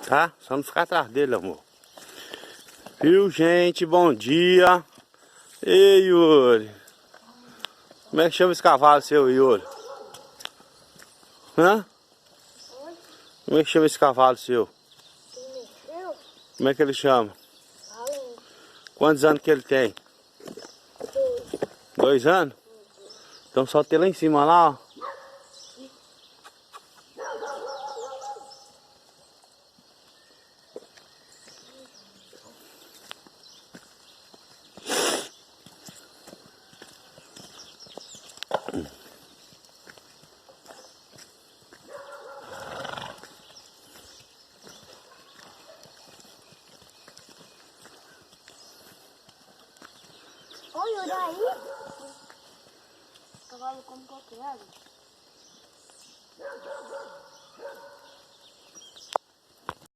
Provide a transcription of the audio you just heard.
Tá? Só não ficar atrás dele, amor. Viu, gente? Bom dia. Ei, Yuri. Como é que chama esse cavalo seu, Yuri? Hã? Como é que chama esse cavalo seu? Como é que ele chama? Quantos anos que ele tem? 2 anos? Então só tem lá em cima, lá, ó. Olha aí. Cavalo como qualquer.